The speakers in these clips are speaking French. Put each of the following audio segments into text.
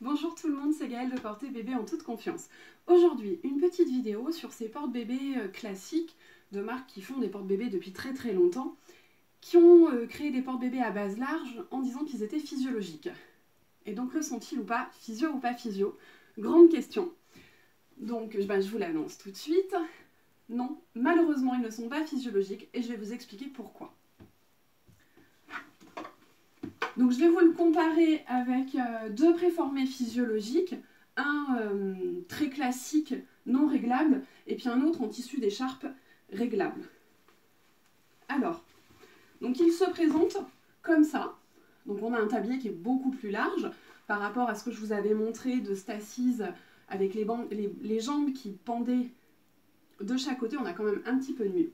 Bonjour tout le monde, c'est Gaëlle de Porter Bébé en toute confiance. Aujourd'hui, une petite vidéo sur ces porte-bébés classiques de marques qui font des porte-bébés depuis très très longtemps, qui ont créé des porte-bébés à base large en disant qu'ils étaient physiologiques. Et donc le sont-ils ou pas, physio ou pas physio? Grande question. Donc je vous l'annonce tout de suite. Non, malheureusement ils ne sont pas physiologiques et je vais vous expliquer pourquoi. Donc je vais vous le comparer avec deux préformés physiologiques, un très classique non réglable et puis un autre en tissu d'écharpe réglable. Alors, donc il se présente comme ça. Donc on a un tablier qui est beaucoup plus large par rapport à ce que je vous avais montré de Stacy's avec les jambes qui pendaient de chaque côté. On a quand même un petit peu de mieux.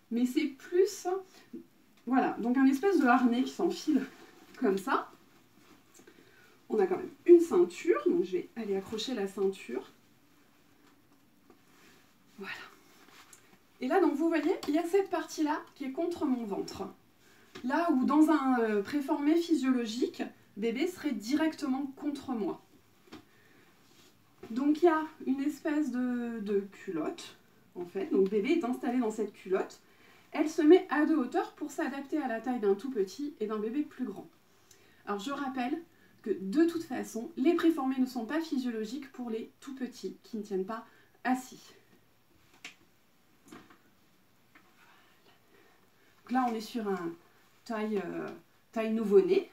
Mais c'est plus... Voilà, donc un espèce de harnais qui s'enfile comme ça. On a quand même une ceinture, donc je vais aller accrocher la ceinture. Voilà. Et là, donc vous voyez, il y a cette partie-là qui est contre mon ventre. Là où dans un préformé physiologique, bébé serait directement contre moi. Donc il y a une espèce de culotte, en fait. Donc bébé est installé dans cette culotte. Elle se met à 2 hauteurs pour s'adapter à la taille d'un tout petit et d'un bébé plus grand. Alors je rappelle que de toute façon, les préformés ne sont pas physiologiques pour les tout petits qui ne tiennent pas assis. Donc là on est sur un taille nouveau-né.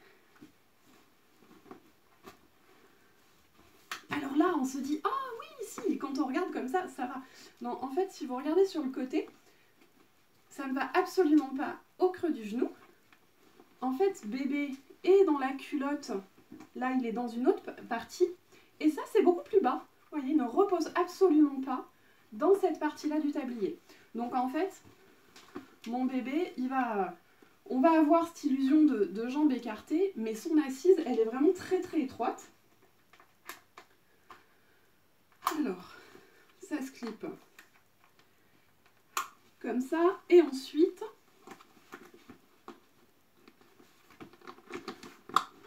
Alors là on se dit, ah oui, si, quand on regarde comme ça, ça va. Non, en fait, si vous regardez sur le côté, ça ne va absolument pas au creux du genou. En fait, bébé est dans la culotte, là il est dans une autre partie, et ça c'est beaucoup plus bas. Vous voyez, il ne repose absolument pas dans cette partie-là du tablier. Donc en fait, mon bébé, on va avoir cette illusion de jambes écartées, mais son assise, elle est vraiment très très étroite. Alors, ça se clip comme ça, et ensuite...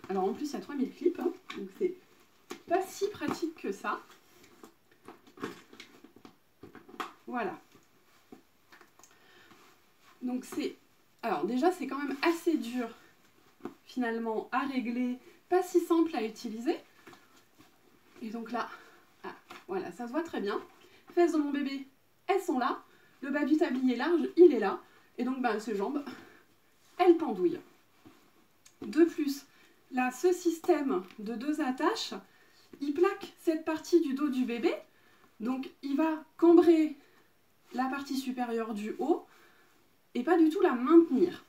Alors en plus il y a 3000 clips, hein, donc c'est pas si pratique que ça. Voilà. Donc c'est... Alors déjà c'est quand même assez dur finalement à régler, pas si simple à utiliser. Et donc là, voilà, ça se voit très bien. Fesses de mon bébé, elles sont là. Le bas du tablier large, il est là. Et donc ses jambes, elles pendouillent. De plus, là, ce système de 2 attaches, il plaque cette partie du dos du bébé, donc il va cambrer la partie supérieure du haut et pas du tout la maintenir.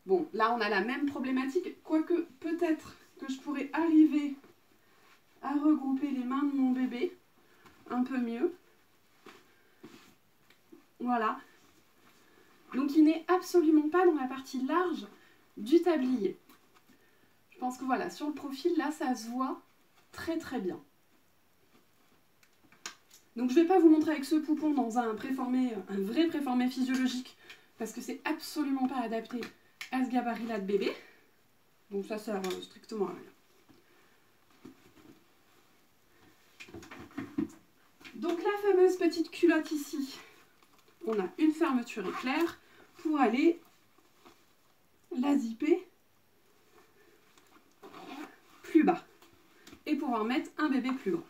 Bon, là on a la même problématique, quoique peut-être que je pourrais arriver à regrouper les mains de mon bébé un peu mieux. Voilà. Donc il n'est absolument pas dans la partie large du tablier. Je pense que voilà, sur le profil, là, ça se voit très très bien. Donc je ne vais pas vous montrer avec ce poupon dans un vrai préformé physiologique, parce que c'est absolument pas adapté à ce gabarit-là de bébé. Donc ça sert strictement à rien. Donc la fameuse petite culotte ici, on a une fermeture éclair pour aller la zipper plus bas et pouvoir mettre un bébé plus grand.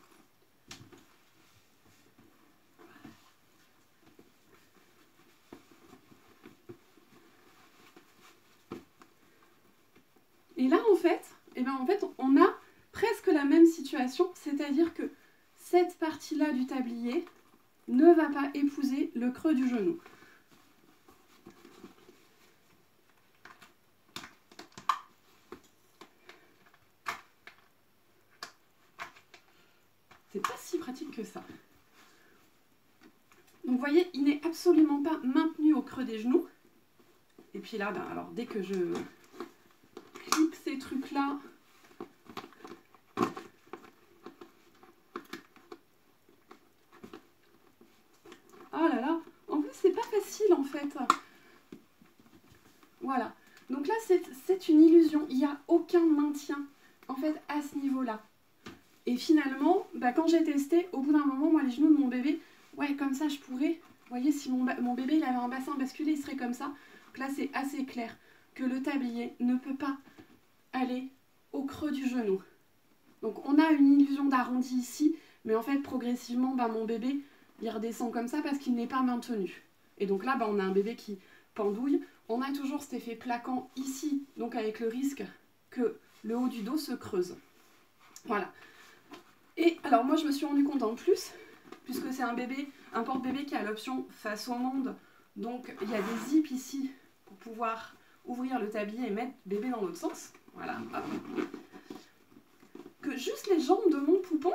Et là en fait, on a presque la même situation, c'est-à-dire que cette partie-là du tablier ne va pas épouser le creux du genou. C'est pas si pratique que ça. Donc vous voyez, il n'est absolument pas maintenu au creux des genoux. Et puis là, alors dès que je clip ces trucs-là, oh là là, en plus c'est pas facile en fait. Voilà. Donc là c'est une illusion, il n'y a aucun maintien en fait à ce niveau-là. Et finalement, bah, quand j'ai testé, au bout d'un moment, moi les genoux de mon bébé, ouais comme ça je pourrais, vous voyez si mon bébé il avait un bassin basculé, il serait comme ça. Donc là c'est assez clair que le tablier ne peut pas aller au creux du genou. Donc on a une illusion d'arrondi ici, mais en fait progressivement bah, mon bébé il redescend comme ça parce qu'il n'est pas maintenu. Et donc là bah, on a un bébé qui pendouille. On a toujours cet effet plaquant ici, donc avec le risque que le haut du dos se creuse. Voilà. Et alors moi je me suis rendu compte en plus, puisque c'est un porte-bébé qui a l'option face au monde, donc il y a des zips ici pour pouvoir ouvrir le tablier et mettre bébé dans l'autre sens. Voilà. Hop. Que juste les jambes de mon poupon,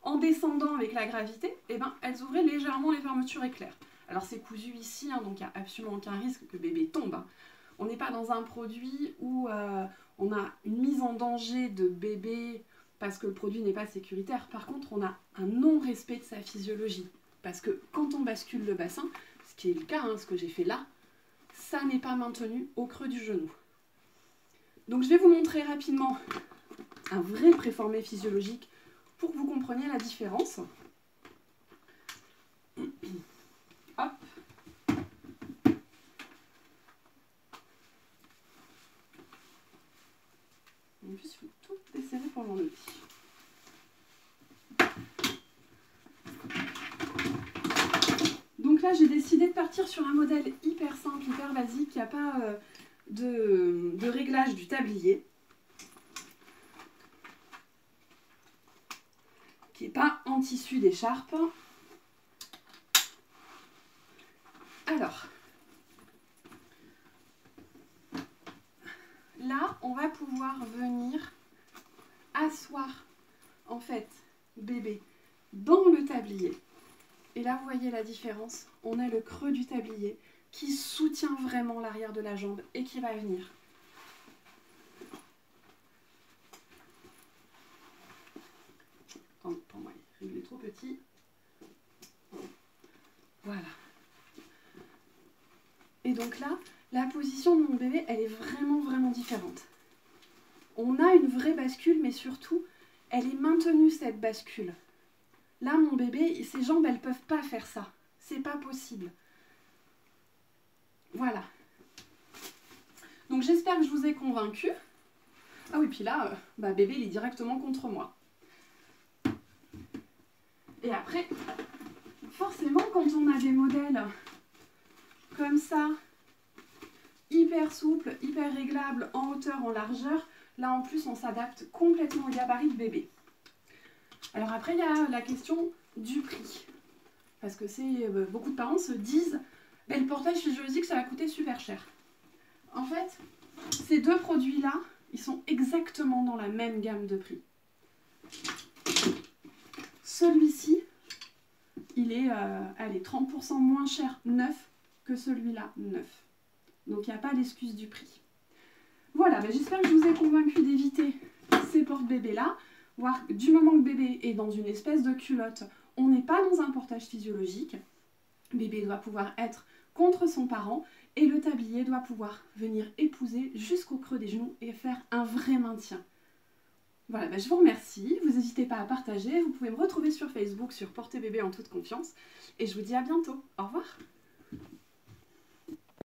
en descendant avec la gravité, eh ben, elles ouvraient légèrement les fermetures éclairs. Alors c'est cousu ici, hein, donc il n'y a absolument aucun risque que bébé tombe. Hein. On n'est pas dans un produit où on a une mise en danger de bébé parce que le produit n'est pas sécuritaire. Par contre, on a un non-respect de sa physiologie. Parce que quand on bascule le bassin, ce qui est le cas, hein, ce que j'ai fait là, ça n'est pas maintenu au creux du genou. Donc je vais vous montrer rapidement un vrai préformé physiologique pour que vous compreniez la différence. Hop. En plus, il faut tout desserrer pour l'enlever. Donc là, j'ai décidé de partir sur un modèle hyper simple, hyper basique. Il n'y a pas de réglage du tablier. Qui n'est pas en tissu d'écharpe. Alors, là, on va pouvoir venir asseoir, en fait, bébé dans le tablier. Et là, vous voyez la différence. On a le creux du tablier qui soutient vraiment l'arrière de la jambe et qui va venir. Attendez, pour moi, il est trop petit. Voilà. Et donc là, la position de mon bébé, elle est vraiment, vraiment différente. On a une vraie bascule, mais surtout, elle est maintenue, cette bascule. Là, mon bébé, ses jambes, elles ne peuvent pas faire ça. C'est pas possible. Voilà. Donc, j'espère que je vous ai convaincu. Ah oui, puis là, bébé, il est directement contre moi. Et après, forcément, quand on a des modèles comme ça, hyper souple, hyper réglable en hauteur, en largeur, là en plus on s'adapte complètement au gabarit de bébé. Alors après il y a la question du prix. Parce que beaucoup de parents se disent le portage physiologique ça va coûter super cher. En fait, ces deux produits-là, ils sont exactement dans la même gamme de prix. Celui-ci, il est 30% moins cher neuf que celui-là neuf. Donc il n'y a pas d'excuse du prix. Voilà, j'espère que je vous ai convaincu d'éviter ces porte-bébés-là. Voir que du moment que bébé est dans une espèce de culotte, on n'est pas dans un portage physiologique. Bébé doit pouvoir être contre son parent et le tablier doit pouvoir venir épouser jusqu'au creux des genoux et faire un vrai maintien. Voilà, je vous remercie. Vous n'hésitez pas à partager. Vous pouvez me retrouver sur Facebook sur Porter Bébé en toute confiance. Et je vous dis à bientôt. Au revoir.